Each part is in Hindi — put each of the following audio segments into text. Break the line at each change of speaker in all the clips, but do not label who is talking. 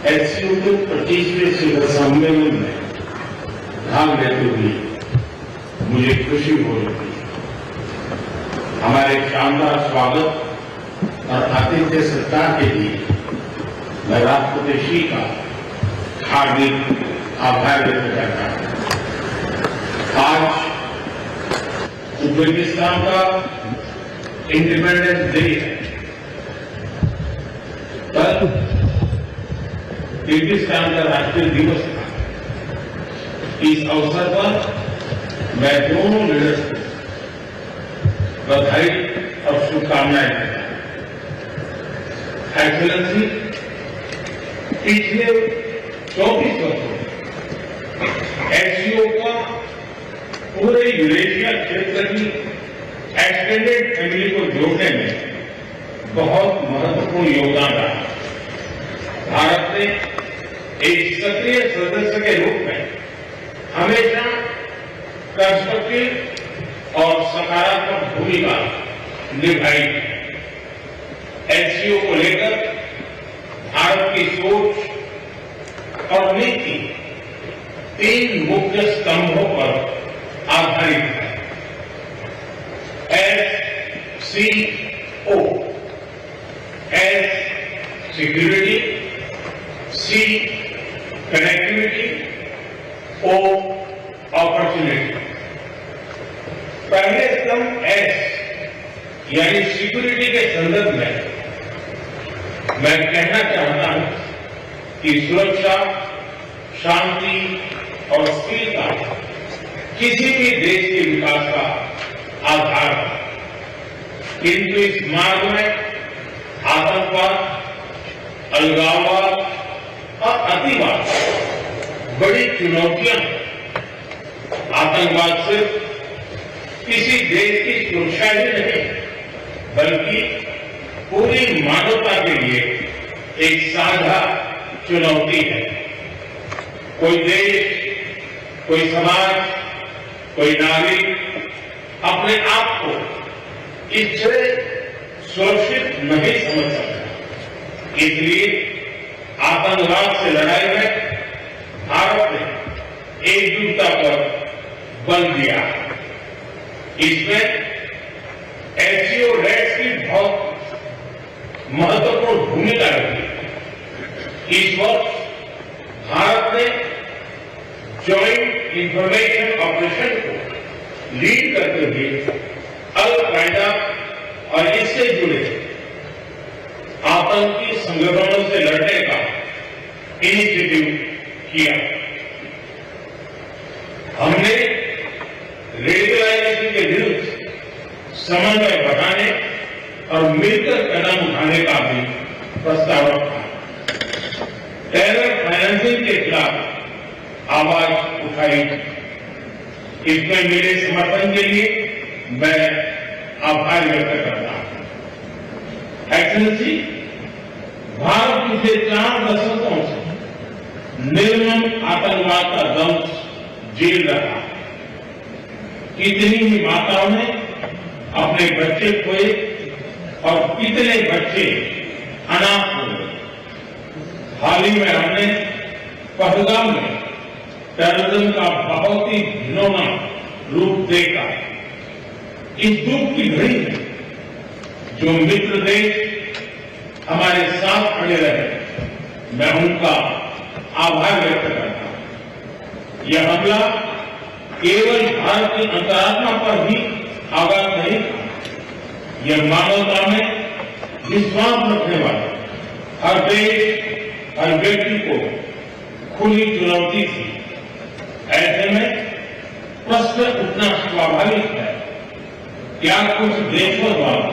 एचसीयू के 25वें शिखर सम्मेलन में भाग लेते हुए मुझे खुशी हो रही है। हमारे शानदार स्वागत और आतिथ्य सत्कार के लिए मैं राष्ट्रपति श्री का हार्दिक आभार व्यक्त करता हूं। आज उज्बेकिस्तान का इंडिपेंडेंस डे है। कल किर्गिस्तान का राष्ट्रीय दिवस था। इस अवसर पर मैं दोनों लीडर्स को बधाई और शुभकामनाएं देता हूं। एक्सेलेंसी, पिछले 24 वर्षों में एचसीयू का पूरे यूरेशिया क्षेत्र की एक्सटेंडेड फैमिली को जोड़ने में बहुत महत्वपूर्ण योगदान रहा। भारत ने एक सक्रिय सदस्य के रूप में हमेशा कंस्ट्रक्टिव और सकारात्मक भूमिका निभाई। एचसीयू को लेकर भारत की सोच और नीति 3 मुख्य स्तंभों पर आधारित है। एससीओ, एस सिक्योरिटी, सी कनेक्टिविटी, ओ अपॉर्चुनिटी। पहले स्तंभ एस यानी सिक्योरिटी के संदर्भ में मैं कहना चाहता हूं कि सुरक्षा, शांति और स्थिरता किसी भी देश के विकास का आधार है। किंतु इस मार्ग में आतंकवाद, अलगाववाद और अतिवाद बड़ी चुनौतियां हैं। आतंकवाद सिर्फ किसी देश की सुरक्षा ही नहीं बल्कि पूरी मानवता के लिए एक साझा चुनौती है। कोई देश, कोई समाज, कोई नागरिक अपने आप को इससे सुरक्षित नहीं समझ सकता। इसलिए आतंकवाद से लड़ाई में भारत ने एकजुटता पर बल दिया। इसमें एचसीयू रेड्स की बहुत महत्वपूर्ण भूमिका रही। इस वर्ष भारत ने ज्वाइंट इंफॉर्मेशन ऑपरेशन को लीड करते हुए अल कायदा और इससे जुड़े आतंकी संगठनों से लड़ने का इनिशिएटिव किया। हमने रेडिकलाइजेशन के विरुद्ध समन्वय बढ़ाने और मिलकर कदम उठाने का भी प्रस्ताव रखा। टेरर फाइनेंसिंग के खिलाफ आवाज उठाई। इसमें मेरे समर्थन के लिए मैं आभार व्यक्त करता हूं। एक्सेलेंसी, भारत पिछले 4 दशकों से निर्मम आतंकवाद का दंश झेल रहा है। कितनी ही माताओं ने अपने बच्चे खोए और कितने बच्चे अनाथ हो गए। हाल ही में हमने पहलगाम में टेररिज्म का बहुत ही घिनौना रूप देखा। इस दुख की घड़ी में जो मित्र देश हमारे साथ खड़े रहे, मैं उनका आभार व्यक्त करता हूं। यह हमला केवल भारत की अंतरात्मा पर ही आघात नहीं था, यह मानवता में विश्वास रखने वाले हर देश, हर व्यक्ति को खुली चुनौती थी। ऐसे में प्रश्न उठना स्वाभाविक है, क्या कुछ देशों द्वारा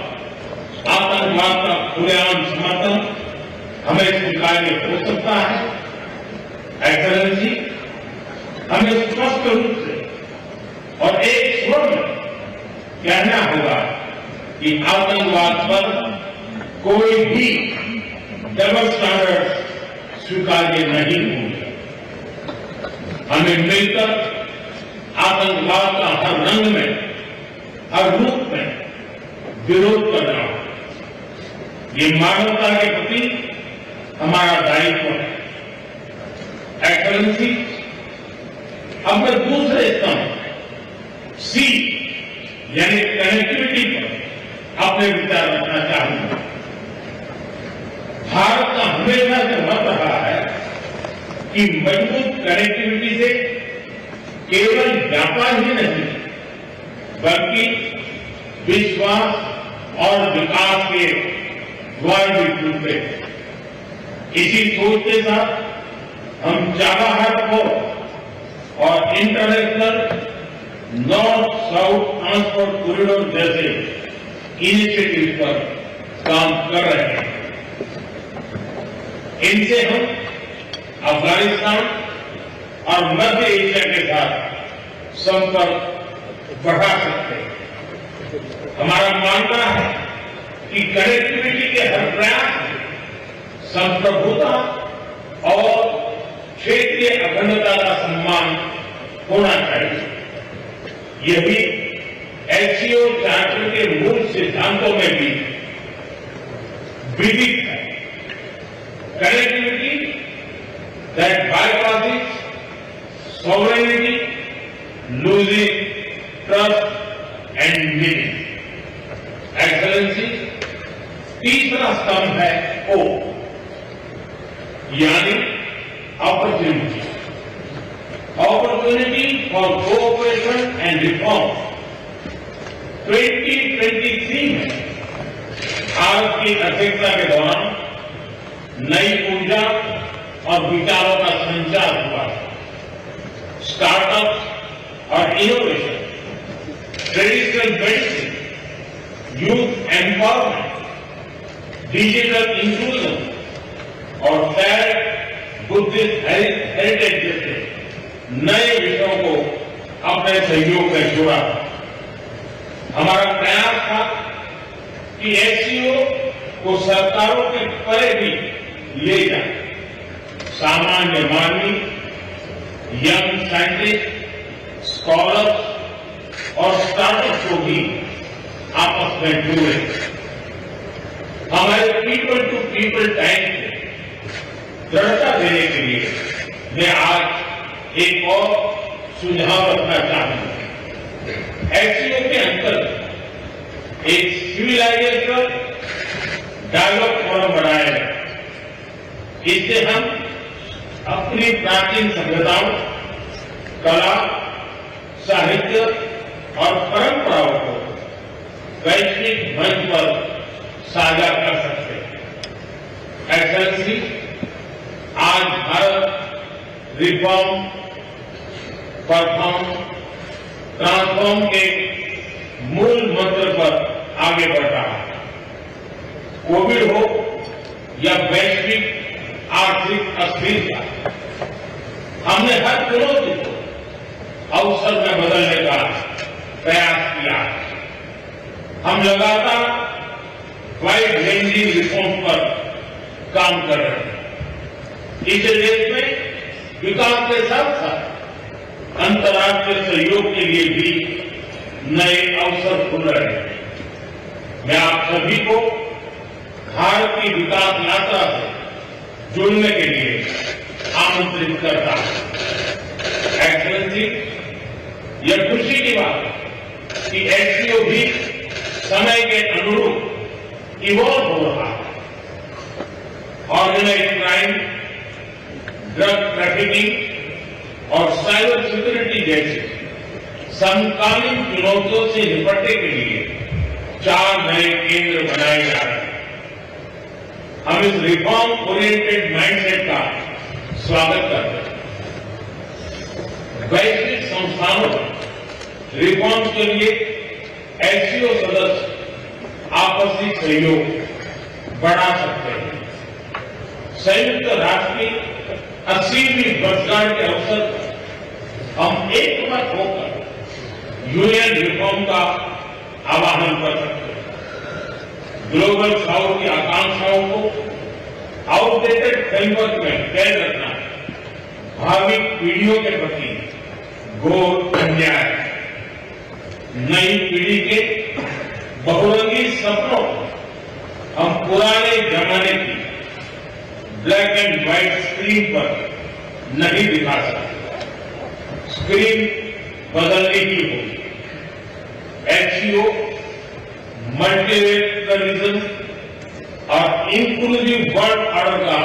आतंकवाद का खुलेआम समर्थन हमें स्वीकार्य हो सकता है? एक्सेलेंसी, हमें स्पष्ट रूप से और एक स्वर में कहना होगा कि आतंकवाद पर कोई भी डबल स्टैंडर्ड स्वीकार्य नहीं होंगे। हमें मिलकर आतंकवाद का हर रंग में, हर रूप में विरोध करना होगा। ये मानवता के प्रति हमारा दायित्व है। एक्सलेंसी, अब मैं दूसरे स्तंभ सी यानी कनेक्टिविटी पर अपने विचार रखना चाहूंगा। भारत का हमेशा से मत रहा है कि मजबूत कनेक्टिविटी से केवल व्यापार ही नहीं बल्कि विश्वास और विकास के द्वार भी खुलते हैं। इसी सोच के साथ हम चाबहार पोर्ट और international north south transport corridor जैसे इनिशिएटिव पर काम कर रहे हैं। इनसे हम अफगानिस्तान और मध्य एशिया के साथ संपर्क बढ़ा सकते हैं। हमारा मानना है कि कनेक्टिविटी के हर प्रयास में संप्रभुता और क्षेत्रीय अखंडता का सम्मान होना चाहिए। यह भी एससीओ चार्टर के मूल सिद्धांतों में भी विदित है। Connectivity that bypasses sovereignty, losing trust and meaning. Excellency, तीसरा स्तंभ है ओ यानी opportunity. Opportunity for cooperation and reform. 2023 में भारत की अध्यक्षता के दौरान नई ऊर्जा और विचारों का संचार हुआ। स्टार्टअप और innovation, traditional medicine, youth empowerment, digital inclusion और शेयर्ड बुद्धिस्ट हेरिटेज जैसे नए विषयों को अपने सहयोग में जोड़ा। हमारा प्रयास था कि एससीओ को सरकारों के परे भी ले जाए। सामान्य मानवी, यंग साइंटिस्ट, स्कॉलर्स और स्टार्टअप को भी आपस में जोड़े। हमारे पीपल टू पीपल टाइम को दृढ़ता देने के लिए मैं आज एक और सुझाव रखना चाहूंगा। एससीओ के अंतर्गत एक सिविलाइजेशन डायलॉग फोरम बनाया गया। इससे हम अपनी प्राचीन सभ्यताओं, कला, साहित्य और परंपराओं को वैश्विक मंच पर साझा कर सकते हैं। एक्सेलेंसी, आज भारत रिफॉर्म, परफॉर्म, ट्रांसफॉर्म के मूल मंत्र पर आगे बढ़ रहा है। कोविड हो या वैश्विक आर्थिक अस्थिरता, हमने हर चुनौती को अवसर में बदलने का प्रयास किया। हम लगातार वाइड रेंजिंग रिफॉर्म पर काम कर रहे हैं। इस देश में विकास के साथ साथ अंतर्राष्ट्रीय सहयोग के लिए भी नए अवसर खुल रहे हैं। मैं आप सभी को भारत की विकास यात्रा से जुड़ने के लिए आमंत्रित करता हूं। एक्सेलेंसी, यह खुशी की बात है कि एससीओ भी समय के अनुरूप इवॉल्व हो रहा है। ऑर्गेनाइज्ड क्राइम, ड्रग ट्रैफिकिंग और साइबर सिक्योरिटी जैसे समकालीन चुनौतियों से निपटने के लिए 4 नए केंद्र बनाए जा रहे हैं। हम इस रिफॉर्म ओरिएंटेड माइंडसेट का स्वागत करते हैं। वैश्विक संस्थानों में रिफॉर्म के लिए एससीओ सदस्य आपसी सहयोग बढ़ा सकते हैं। संयुक्त राष्ट्र की 80वीं वर्षगांठ के अवसर पर हम एकमत होकर यूएन रिफॉर्म का आह्वान कर सकते हैं। ग्लोबल साउथ की आकांक्षाओं को आउटडेटेड फ्रेमवर्क में कैद रखना भावी पीढ़ियों के प्रति घोर अन्याय है। नई पीढ़ी के बहुरंगी सपनों को हम पुराने जमाने की ब्लैक एंड व्हाइट स्क्रीन पर नहीं दिखा सकते, स्क्रीन बदलने की होगी। एचसीओ मल्टीलेटरलिज्म और इंक्लूसिव वर्ल्ड ऑर्डर का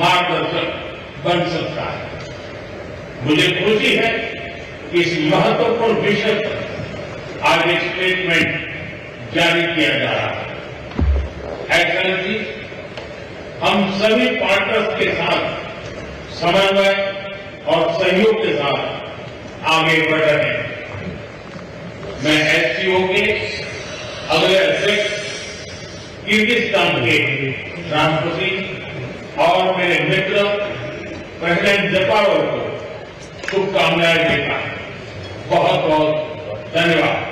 मार्गदर्शक बन सकता है। मुझे खुशी है कि इस महत्वपूर्ण विषय पर आज एक स्टेटमेंट जारी किया जा रहा है। एक्सेलेंसी, हम सभी पार्टनर्स के साथ समन्वय और सहयोग के साथ आगे बढ़ रहे हैं। मैं एचसीओ के अगले अध्यक्ष किर्गिस्तान के राष्ट्रपति और मेरे मित्र प्रेसिडेंट जपारोव को शुभकामनाएं देता हूं। बहुत बहुत धन्यवाद।